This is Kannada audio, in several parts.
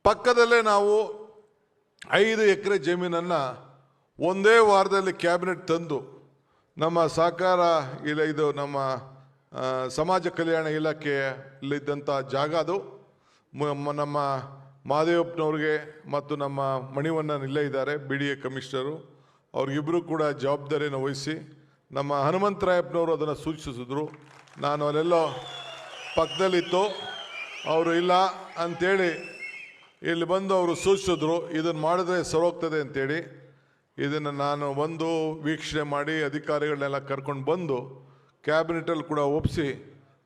ಪಕ್ಕದಲ್ಲೇ ನಾವು 5 ಎಕರೆ ಜಮೀನನ್ನು ಒಂದೇ ವಾರದಲ್ಲಿ ಕ್ಯಾಬಿನೆಟ್ ತಂದು ನಮ್ಮ ಸಹಕಾರ ಇದು ನಮ್ಮ ಸಮಾಜ ಕಲ್ಯಾಣ ಇಲಾಖೆಯಲ್ಲಿದ್ದಂಥ ಜಾಗ ಅದು ನಮ್ಮ ಮಹದೇವಪ್ಪನವ್ರಿಗೆ ಮತ್ತು ನಮ್ಮ ಮಣಿವಣ್ಣನ್ ಇಲ್ಲೇ ಇದ್ದಾರೆ BDA ಕಮಿಷನರು, ಅವ್ರಿಗಿಬ್ಬರು ಕೂಡ ಜವಾಬ್ದಾರಿಯನ್ನು ವಹಿಸಿ ನಮ್ಮ ಹನುಮಂತರಾಯಪ್ಪನವರು ಅದನ್ನು ಸೂಚಿಸಿದ್ರು. ನಾನು ಅಲ್ಲೆಲ್ಲೋ ಪಕ್ಕದಲ್ಲಿತ್ತು, ಅವರು ಇಲ್ಲ ಅಂಥೇಳಿ ಇಲ್ಲಿ ಬಂದು ಅವರು ಸೂಚಿಸಿದ್ರು, ಇದನ್ನು ಮಾಡಿದ್ರೆ ಸರೋಗ್ತದೆ ಅಂಥೇಳಿ. ಇದನ್ನು ನಾನು ಬಂದು ವೀಕ್ಷಣೆ ಮಾಡಿ ಅಧಿಕಾರಿಗಳನ್ನೆಲ್ಲ ಕರ್ಕೊಂಡು ಬಂದು ಕ್ಯಾಬಿನೆಟಲ್ಲಿ ಕೂಡ ಒಪ್ಪಿಸಿ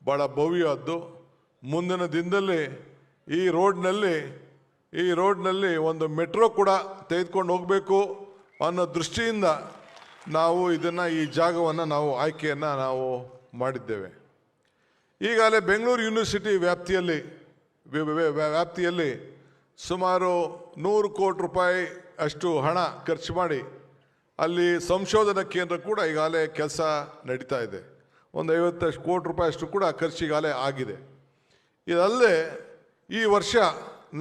ಭಾಳ ಭವ್ಯವಾದ್ದು. ಮುಂದಿನ ದಿನದಲ್ಲಿ ಈ ರೋಡ್ನಲ್ಲಿ ಒಂದು ಮೆಟ್ರೋ ಕೂಡ ತೆಗೆದುಕೊಂಡು ಹೋಗಬೇಕು ಅನ್ನೋ ದೃಷ್ಟಿಯಿಂದ ನಾವು ಈ ಜಾಗವನ್ನು ನಾವು ಆಯ್ಕೆಯನ್ನು ನಾವು ಮಾಡಿದ್ದೇವೆ. ಈಗಾಗಲೇ ಬೆಂಗಳೂರು ಯೂನಿವರ್ಸಿಟಿ ವ್ಯಾಪ್ತಿಯಲ್ಲಿ ಸುಮಾರು 100 ಕೋಟಿ ರೂಪಾಯಿ ಅಷ್ಟು ಹಣ ಖರ್ಚು ಮಾಡಿ ಅಲ್ಲಿ ಸಂಶೋಧನಾ ಕೇಂದ್ರ ಕೂಡ ಈಗಾಗಲೇ ಕೆಲಸ ನಡೀತಾ ಇದೆ. ಒಂದು 50 ಕೋಟಿ ರೂಪಾಯಿ ಅಷ್ಟು ಕೂಡ ಖರ್ಚಿಗಾಗಲೇ ಆಗಿದೆ. ಇದಲ್ಲದೆ ಈ ವರ್ಷ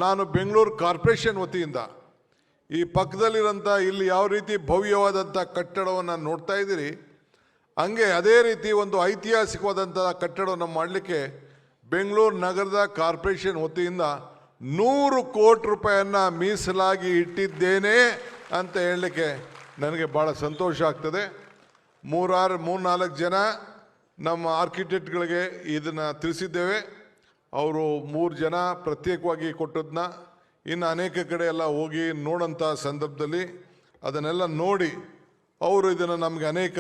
ನಾನು ಬೆಂಗಳೂರು ಕಾರ್ಪೊರೇಷನ್ ವತಿಯಿಂದ ಈ ಪಕ್ಕದಲ್ಲಿರೋಂಥ ಇಲ್ಲಿ ಯಾವ ರೀತಿ ಭವ್ಯವಾದಂಥ ಕಟ್ಟಡವನ್ನು ನೋಡ್ತಾ ಇದ್ದೀರಿ, ಹಂಗೆ ಅದೇ ರೀತಿ ಒಂದು ಐತಿಹಾಸಿಕವಾದಂಥ ಕಟ್ಟಡವನ್ನು ಮಾಡಲಿಕ್ಕೆ ಬೆಂಗಳೂರು ನಗರದ ಕಾರ್ಪೊರೇಷನ್ ವತಿಯಿಂದ 100 ಕೋಟಿ ರೂಪಾಯಿಯನ್ನು ಮೀಸಲಾಗಿ ಇಟ್ಟಿದ್ದೇನೆ ಅಂತ ಹೇಳಲಿಕ್ಕೆ ನನಗೆ ಭಾಳ ಸಂತೋಷ ಆಗ್ತದೆ. 3-4 ಜನ ನಮ್ಮ ಆರ್ಕಿಟೆಕ್ಟ್ಗಳಿಗೆ ಇದನ್ನು ತಿಳಿಸಿದ್ದೇವೆ. ಅವರು 3 ಜನ ಪ್ರತ್ಯೇಕವಾಗಿ ಕೊಟ್ಟದನ್ನ ಇನ್ನು ಅನೇಕ ಕಡೆ ಎಲ್ಲ ಹೋಗಿ ನೋಡೋಂಥ ಸಂದರ್ಭದಲ್ಲಿ ಅದನ್ನೆಲ್ಲ ನೋಡಿ ಅವರು ಇದನ್ನು ನಮಗೆ ಅನೇಕ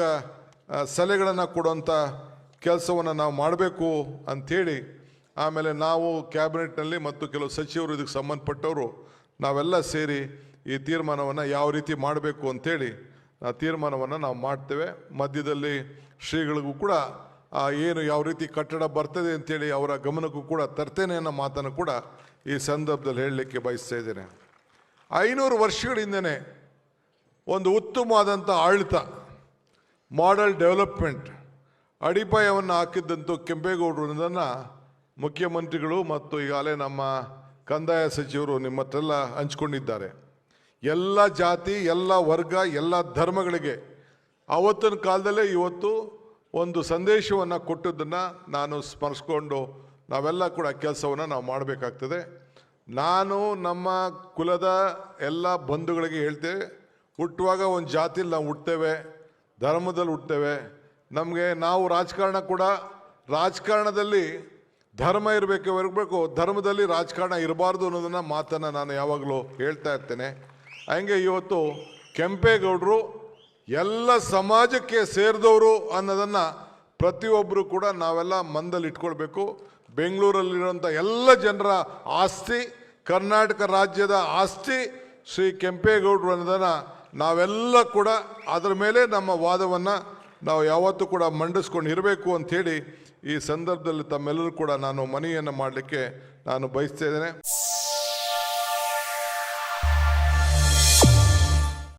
ಸಲಹೆಗಳನ್ನು ಕೊಡುವಂಥ ಕೆಲಸವನ್ನು ನಾವು ಮಾಡಬೇಕು ಅಂಥೇಳಿ, ಆಮೇಲೆ ನಾವು ಕ್ಯಾಬಿನೆಟ್ನಲ್ಲಿ ಮತ್ತು ಕೆಲವು ಸಚಿವರು ಇದಕ್ಕೆ ಸಂಬಂಧಪಟ್ಟವರು ನಾವೆಲ್ಲ ಸೇರಿ ಈ ತೀರ್ಮಾನವನ್ನು ಯಾವ ರೀತಿ ಮಾಡಬೇಕು ಅಂಥೇಳಿ ಆ ತೀರ್ಮಾನವನ್ನು ನಾವು ಮಾಡ್ತೇವೆ. ಮಧ್ಯದಲ್ಲಿ ಶ್ರೀಗಳಿಗೂ ಕೂಡ ಏನು ಯಾವ ರೀತಿ ಕಟ್ಟಡ ಬರ್ತದೆ ಅಂಥೇಳಿ ಅವರ ಗಮನಕ್ಕೂ ಕೂಡ ತರ್ತೇನೆ ಅನ್ನೋ ಮಾತನ್ನು ಕೂಡ ಈ ಸಂದರ್ಭದಲ್ಲಿ ಹೇಳಲಿಕ್ಕೆ ಬಯಸ್ತಾ ಇದ್ದೇನೆ. 500 ವರ್ಷಗಳಿಂದನೇ ಒಂದು ಉತ್ತಮವಾದಂಥ ಆಡಳಿತ, ಮಾಡೆಲ್ ಡೆವಲಪ್ಮೆಂಟ್ ಅಡಿಪಾಯವನ್ನು ಹಾಕಿದ್ದಂತೂ ಕೆಂಪೇಗೌಡರನ್ನ ಮುಖ್ಯಮಂತ್ರಿಗಳು ಮತ್ತು ಈಗಾಗಲೇ ನಮ್ಮ ಕಂದಾಯ ಸಚಿವರು ನಿಮ್ಮ ಹತ್ರೆಲ್ಲ ಹಂಚ್ಕೊಂಡಿದ್ದಾರೆ. ಎಲ್ಲ ಜಾತಿ, ಎಲ್ಲ ವರ್ಗ, ಎಲ್ಲ ಧರ್ಮಗಳಿಗೆ ಆವತ್ತಿನ ಕಾಲದಲ್ಲೇ ಇವತ್ತು ಒಂದು ಸಂದೇಶವನ್ನು ಕೊಟ್ಟದ್ದನ್ನು ನಾನು ಸ್ಮರಿಸ್ಕೊಂಡು ನಾವೆಲ್ಲ ಕೂಡ ಕೆಲಸವನ್ನು ನಾವು ಮಾಡಬೇಕಾಗ್ತದೆ. ನಾನು ನಮ್ಮ ಕುಲದ ಎಲ್ಲ ಬಂಧುಗಳಿಗೆ ಹೇಳ್ತೇವೆ, ಹುಟ್ಟುವಾಗ ಒಂದು ಜಾತಿಯಲ್ಲಿ ನಾವು ಹುಡ್ತೇವೆ, ಧರ್ಮದಲ್ಲಿ ಹುಡ್ತೇವೆ. ನಾವು ರಾಜಕಾರಣ ಕೂಡ ರಾಜಕಾರಣದಲ್ಲಿ ಧರ್ಮ ಇರಬೇಕು, ಧರ್ಮದಲ್ಲಿ ರಾಜಕಾರಣ ಇರಬಾರ್ದು ಅನ್ನೋದನ್ನು ಮಾತನ್ನು ನಾನು ಯಾವಾಗಲೂ ಹೇಳ್ತಾ ಇರ್ತೇನೆ. ಹಂಗೆ ಇವತ್ತು ಕೆಂಪೇಗೌಡರು ಎಲ್ಲ ಸಮಾಜಕ್ಕೆ ಸೇರಿದವರು ಅನ್ನೋದನ್ನು ಪ್ರತಿಯೊಬ್ಬರು ಕೂಡ ನಾವೆಲ್ಲ ಮನದಲ್ಲಿ ಇಟ್ಕೊಳ್ಬೇಕು. ಬೆಂಗಳೂರಲ್ಲಿರುವಂಥ ಎಲ್ಲ ಜನರ ಆಸ್ತಿ, ಕರ್ನಾಟಕ ರಾಜ್ಯದ ಆಸ್ತಿ ಶ್ರೀ ಕೆಂಪೇಗೌಡರು ಅನ್ನೋದನ್ನು ನಾವೆಲ್ಲ ಕೂಡ ಅದರ ಮೇಲೆ ನಮ್ಮ ವಾದವನ್ನು ನಾವು ಯಾವತ್ತೂ ಕೂಡ ಮಂಡಿಸ್ಕೊಂಡು ಇರಬೇಕು ಅಂಥೇಳಿ ಈ ಸಂದರ್ಭದಲ್ಲಿ ತಮ್ಮೆಲ್ಲರೂ ಕೂಡ ನಾನು ಮನವಿಯನ್ನು ಮಾಡಲಿಕ್ಕೆ ನಾನು ಬಯಸ್ತಾ ಇದ್ದೇನೆ.